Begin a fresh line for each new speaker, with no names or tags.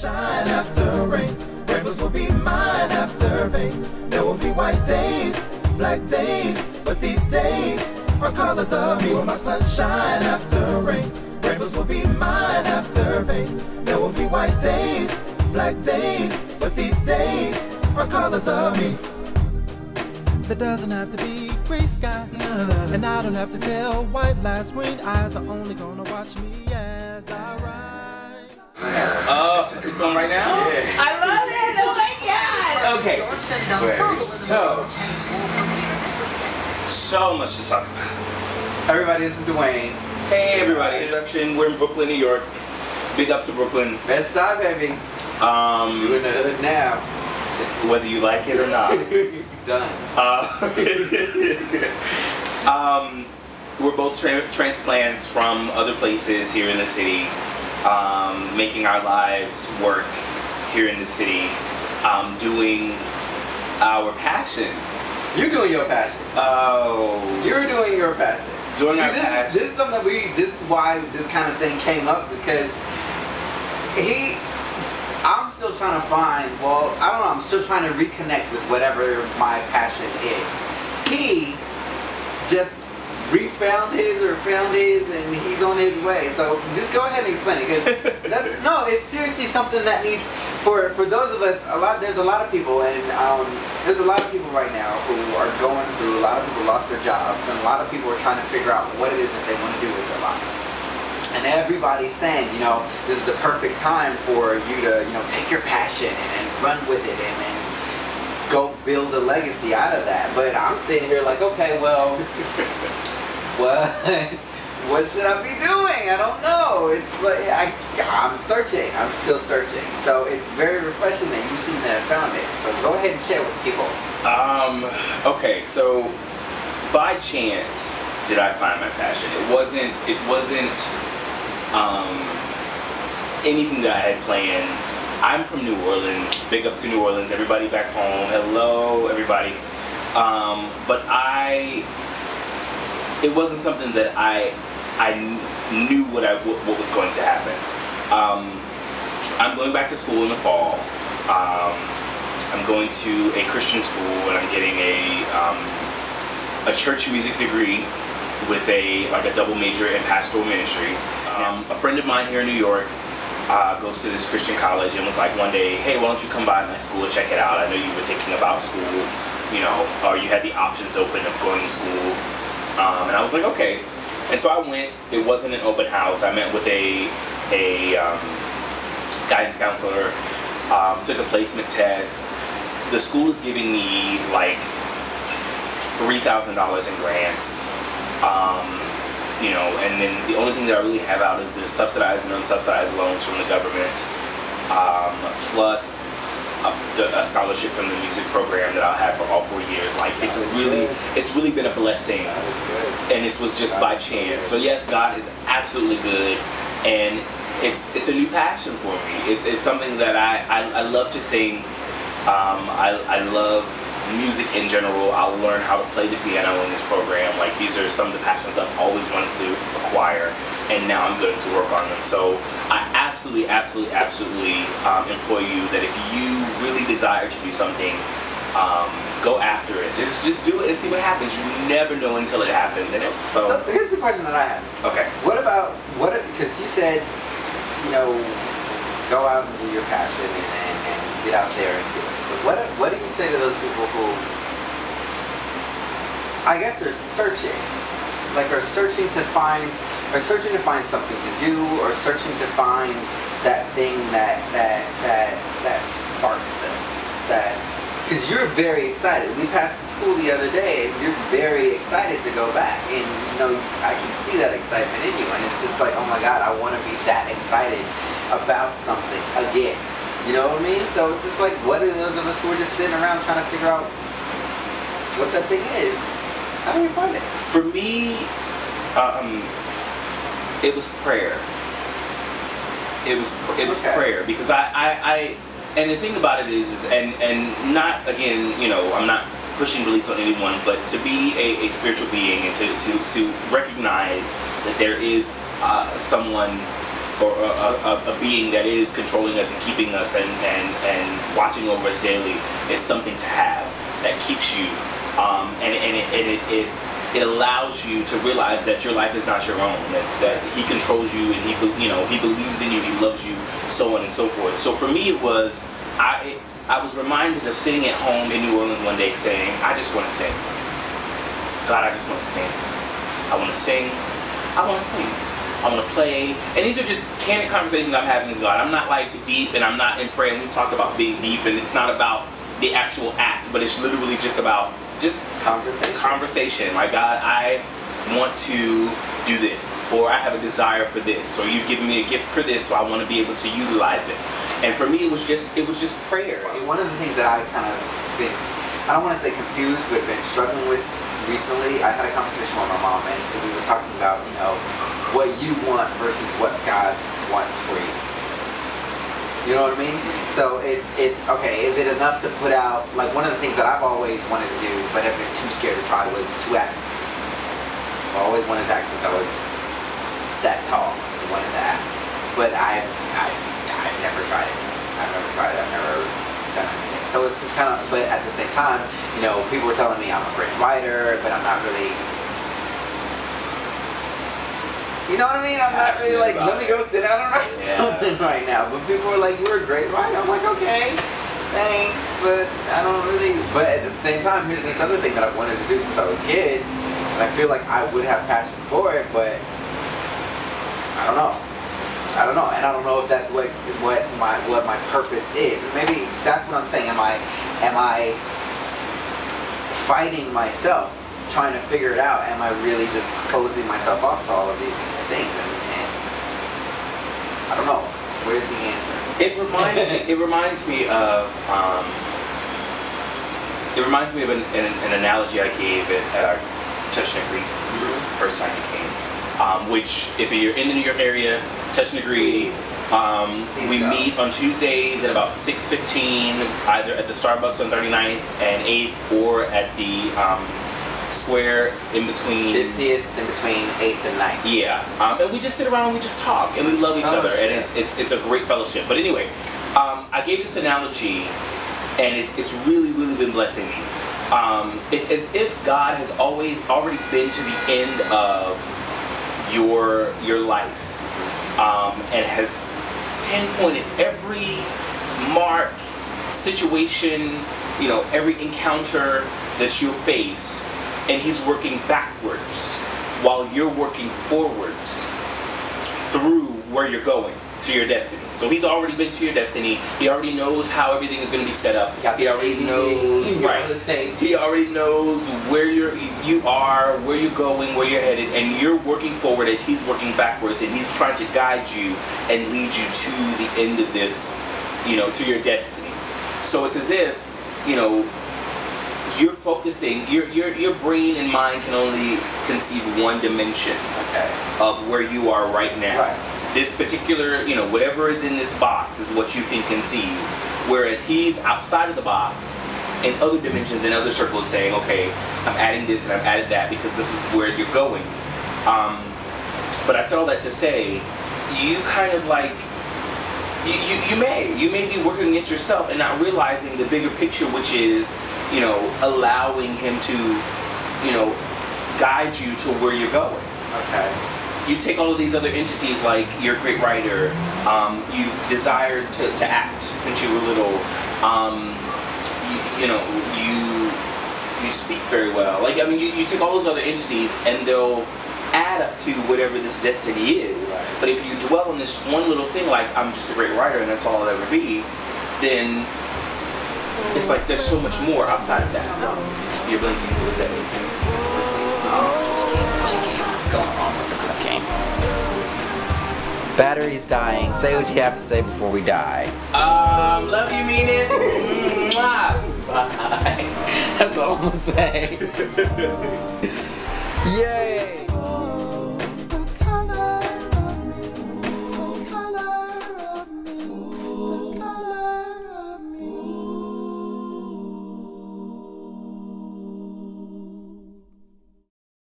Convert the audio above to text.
sunshine after rain. Rainbows will be mine after pain. There will be white days, black days, but these days are colors of me. My sunshine after rain. Rainbows will be mine after pain. There will be white days, black days, but these days are colors of me. There doesn't have to be gray sky, and I don't have to tell white lies. Green eyes are only gonna watch me as I rise.
It's on right now?
Yeah.
I love it! Oh my god! Okay, so much to talk about.
Everybody, this is DeWayne.
Hey everybody, introduction. We're in Brooklyn, New York. Big up to Brooklyn.
Bed-Stuy, baby. You in the hood now.
Whether you like it or not.
Done.
We're both transplants from other places here in the city, making our lives work here in the city, doing our passions.
You're doing your passion.
Oh.
You're doing your passion.
Doing our passion.
This is something that this is why this kind of thing came up, because I'm still trying to find, well, I don't know, I'm still trying to reconnect with whatever my passion is. He just found his, and he's on his way. So just go ahead and explain it, because no, it's seriously something that needs, for those of us, there's a lot of people, and there's a lot of people right now who are going through, a lot of people lost their jobs, and a lot of people are trying to figure out what it is that they want to do with their lives. And everybody's saying, you know, this is the perfect time for you to, you know, take your passion and run with it and go build a legacy out of that. But I'm sitting here like, okay, well, what should I be doing? I don't know. It's like, I'm searching. I'm still searching. So it's very refreshing that you seem to have found it. So go ahead and share with people.
Okay, so by chance did I find my passion. It wasn't anything that I had planned. I'm from New Orleans. Big up to New Orleans. Everybody back home. Hello, everybody. But it wasn't something that I knew what was going to happen. I'm going back to school in the fall. I'm going to a Christian school, and I'm getting a church music degree with a double major in pastoral ministries. A friend of mine here in New York goes to this Christian college and was like one day, hey, why don't you come by my school and check it out? I know you were thinking about school, you know, or you had the options open of going to school. And I was like, okay. And so I went. It wasn't an open house. I met with a guidance counselor, took a placement test. The school is giving me like $3,000 in grants. You know, and then the only thing that I really have out is the subsidized and unsubsidized loans from the government, plus a scholarship from the music program that I'll have for all 4 years. Like, it's really been a blessing, and this was just by chance. So yes, God is absolutely good, and it's a new passion for me. It's something that I love to sing. I love music in general. I'll learn how to play the piano in this program. Like, these are some of the passions I've always wanted to acquire, and now I'm going to work on them. So I absolutely implore you that if you really desire to do something, go after it. Just do it and see what happens. You never know until it happens. And so
here's the question that I have.
Okay.
Because you said, you know, go out and do your passion and get out there and do it. So what do you say to those people who, I guess, are searching, like are searching to find something to do, or searching to find that thing that sparks them? Because you're very excited. We passed the school the other day, and you're very excited to go back, and you know, I can see that excitement in you, and it's just like, oh my God, I want to be that excited about something again. You know what I mean? So it's just like, what are those of us who are just sitting around trying to figure out what that thing is? How do we find it?
For me, it was prayer. It was okay. Prayer, because I and the thing about it is and not, again, you know, I'm not pushing beliefs on anyone, but to be a spiritual being and to recognize that there is someone or a being that is controlling us and keeping us and watching over us daily is something to have that keeps you, and it allows you to realize that your life is not your own, that he controls you and he believes in you, he loves you, so on and so forth. So for me, it was I was reminded of sitting at home in New Orleans one day saying, I just want to sing. God, I just want to sing. I want to sing. I want to sing. I want to play. And these are just candid conversations I'm having with God. I'm not like deep and I'm not in prayer. And we talked about being deep, and it's not about the actual act, but it's literally just about conversation. Like, God, I want to do this, or I have a desire for this, or you've given me a gift for this, so I want to be able to utilize it. And for me, it was just prayer.
One of the things that I kind of been, I don't want to say confused, but been struggling with recently, I had a conversation with my mom, and we were talking about, what you want versus what God wants for you. You know what I mean? So it's okay, is it enough to put out, like, one of the things that I've always wanted to do, but have been too scared to try, was to act. I always wanted to act since I was that tall. I wanted to act. But I've never tried it. I've never done anything. So it's just kind of, but at the same time, people were telling me I'm a great writer, but I'm not really, you know what I mean? I'm not really like, let me go sit down and write something right now. But people were like, you're a great writer. I'm like, okay, thanks, but I don't really, but at the same time, here's this other thing that I've wanted to do since I was a kid, and I feel like I would have passion for it, but I don't know, and I don't know if that's what my purpose is. Maybe that's what I'm saying. Am I fighting myself, trying to figure it out? Am I really just closing myself off to all of these things? And I don't know. Where's the answer?
It reminds me of an analogy I gave at our Touch and Agree first time you came. Which, if you're in the New York area, Touch and Agree, we meet on Tuesdays at about 6:15, either at the Starbucks on 39th and 8th, or at the square in between
50th, in between 8th and 9th.
Yeah, and we just sit around and we just talk and we love each other, and it's a great fellowship. But anyway, I gave this analogy, and it's really been blessing me. It's as if God has already been to the end of your life, and has pinpointed every mark, situation, every encounter that you'll face, and he's working backwards while you're working forwards through where you're going to your destiny. So he's already been to your destiny. He already knows how everything is going to be set up. He already knows, He already knows where you are, where you're going, where you're headed, and you're working forward as he's working backwards, and he's trying to guide you and lead you to the end of this, to your destiny. So it's as if, you're focusing, your brain and mind can only conceive one dimension of where you are right now. Right. This particular, whatever is in this box is what you can conceive. Whereas he's outside of the box in other dimensions and other circles saying, okay, I'm adding this and I've added that because this is where you're going. But I said all that to say, you kind of like, you may be working against yourself and not realizing the bigger picture, which is, allowing him to, guide you to where you're going. Okay. You take all of these other entities, like you're a great writer, you desired to act since you were little, you speak very well. Like, you take all those other entities and they'll add up to whatever this destiny is. Right. But if you dwell on this one little thing, like I'm just a great writer and that's all I'll ever be, then it's like there's so much more outside of that. No. You're blinking. What is that?
What's going on with the clicking? Battery's dying. Say what you have to say before we die.
Love you, mean it.
Bye. That's all I'm gonna say. Yay!